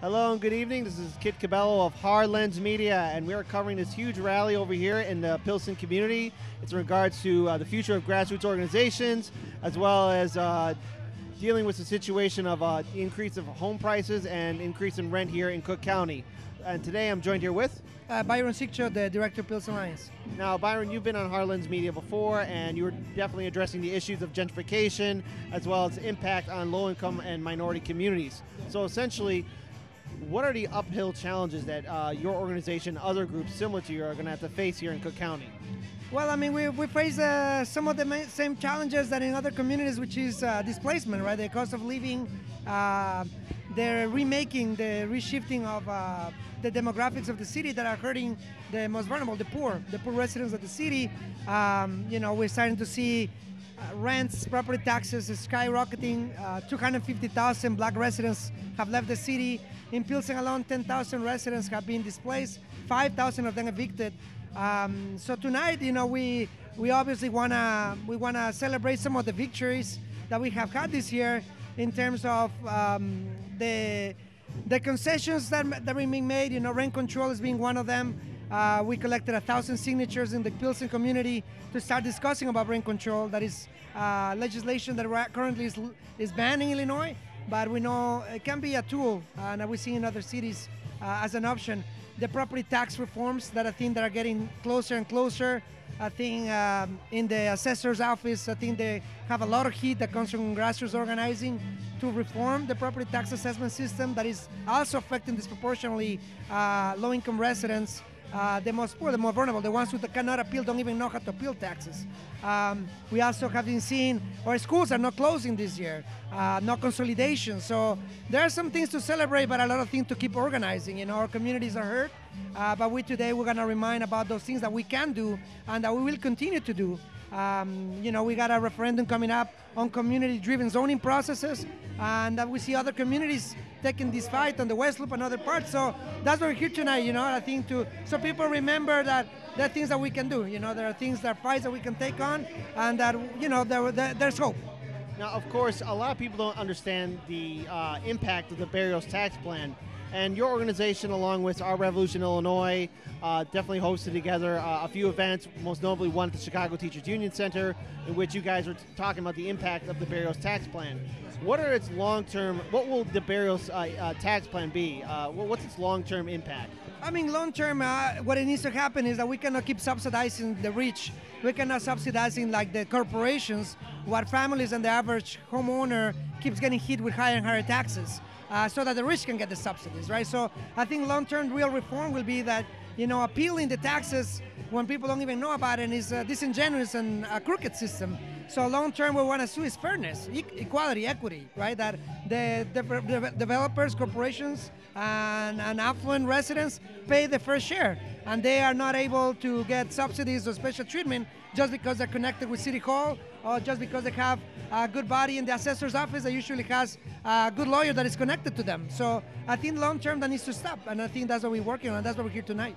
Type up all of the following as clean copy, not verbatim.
Hello and good evening. This is Kit Cabello of Hard Lens Media, and we are covering this huge rally over here in the Pilsen community. It's in regards to the future of grassroots organizations, as well as dealing with the situation of increase of home prices and increase in rent here in Cook County. And today I'm joined here with Byron, Sigcho, the director of Pilsen Alliance. Now, Byron, you've been on Hard Lens Media before, and you were definitely addressing the issues of gentrification, as well as impact on low-income and minority communities. So essentially, what are the uphill challenges that your organization, other groups similar to you, are going to have to face here in Cook County? Well, I mean, we face some of the same challenges that in other communities, which is displacement, right? The cost of living, the remaking, the reshifting of the demographics of the city that are hurting the most vulnerable, the poor residents of the city. We're starting to see rents, property taxes skyrocketing. 250,000 black residents have left the city. In Pilsen alone, 10,000 residents have been displaced, 5,000 of them evicted. So tonight, we obviously wanna celebrate some of the victories that we have had this year in terms of the concessions that are being made. Rent control is being one of them. We collected 1,000 signatures in the Pilsen community to start discussing about rent control. That is legislation that currently is banned in Illinois, but we know it can be a tool, and we see in other cities as an option. The property tax reforms that I think that are getting closer and closer. I think in the assessor's office, I think they have a lot of heat that comes from grassroots organizing to reform the property tax assessment system that is also affecting disproportionately low-income residents. The most poor, the more vulnerable, the ones who cannot appeal, don't even know how to appeal taxes. We also have been seeing our schools are not closing this year, no consolidation. So there are some things to celebrate, but a lot of things to keep organizing. Our communities are hurt, but we're going to remind about those things that we can do and that we will continue to do. We got a referendum coming up on community-driven zoning processes, and that we see other communities taking this fight on the West Loop and other parts. So that's why we're here tonight, I think so people remember that there are things that we can do. There are things, there are fights that we can take on, and that, there's hope. Now, of course, a lot of people don't understand the impact of the burials tax plan. And your organization, along with Our Revolution Illinois, definitely hosted together a few events, most notably one at the Chicago Teachers Union Center, in which you guys were talking about the impact of the burials tax plan. What will the burials tax plan be? What's its long-term impact? I mean, long-term, what it needs to happen is that we cannot keep subsidizing the rich. We cannot subsidizing like the corporations, what families and the average homeowner keeps getting hit with higher and higher taxes. So that the rich can get the subsidies, right? So I think long-term real reform will be that, appealing the taxes when people don't even know about it is disingenuous and a crooked system. So long-term, we want to see is fairness, equality, equity, right? That the developers, corporations, and affluent residents pay the fair share, and they are not able to get subsidies or special treatment just because they're connected with City Hall or just because they have a good body in the assessor's office that usually has a good lawyer that is connected to them. So I think long-term that needs to stop, and I think that's what we're working on. That's why we're here tonight.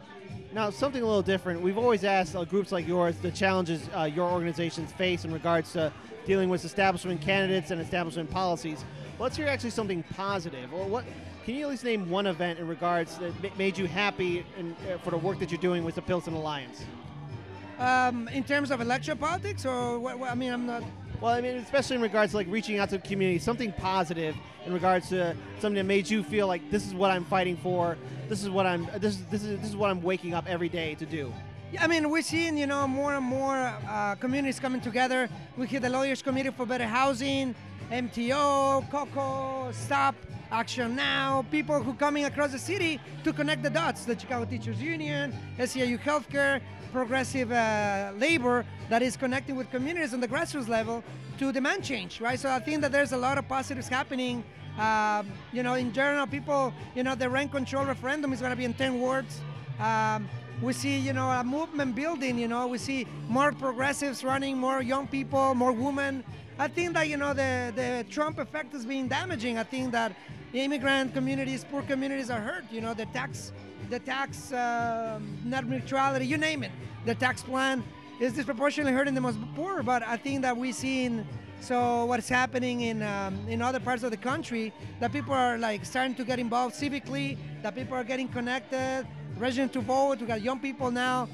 Now, something a little different. We've always asked groups like yours the challenges your organizations face in regards to dealing with establishment candidates and establishment policies. Let's hear actually something positive. Or can you at least name one event in regards that made you happy for the work that you're doing with the Pilsen Alliance? In terms of electoral politics, or I'm not. Well, I mean, especially in regards to like reaching out to the community, something positive in regards to something that made you feel like this is what I'm fighting for. This is what I'm waking up every day to do. Yeah, I mean, we're seeing more and more communities coming together. We hear the Lawyers Committee for Better Housing, MTO, COCO, STOP, Action Now, people who coming across the city to connect the dots. The Chicago Teachers Union, SEIU Healthcare, Progressive Labor that is connecting with communities on the grassroots level to demand change, right? So I think that there's a lot of positives happening. In general, people, the rent control referendum is going to be in 10 wards. We see, a movement building, we see more progressives running, more young people, more women. I think that, the Trump effect is being damaging. I think that the immigrant communities, poor communities are hurt. The tax net neutrality, you name it. The tax plan is disproportionately hurting the most poor, but I think that we've seen So what's happening in other parts of the country, that people are like starting to get involved civically, that people are getting connected, registered to vote. We got young people now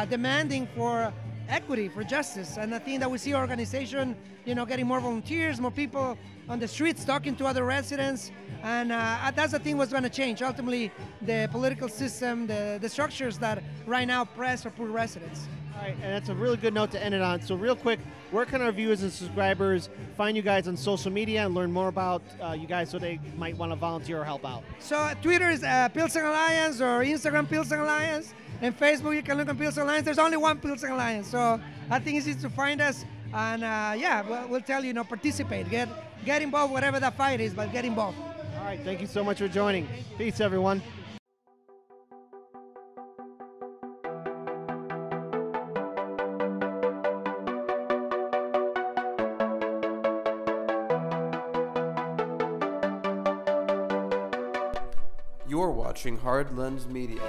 demanding for equity, for justice. And I think that we see organization, getting more volunteers, more people on the streets talking to other residents. And that's the thing what's going to change. Ultimately, the political system, the structures that right now oppress or poor residents. All right, and that's a really good note to end it on. So real quick, where can our viewers and subscribers find you guys on social media and learn more about you guys so they might want to volunteer or help out? So Twitter is Pilsen Alliance, or Instagram Pilsen Alliance, and Facebook you can look on Pilsen Alliance. There's only one Pilsen Alliance, so I think it's easy to find us. And we'll tell you, participate, get involved, whatever that fight is, but get involved. All right, thank you so much for joining. Peace, everyone. You're watching Hard Lens Media.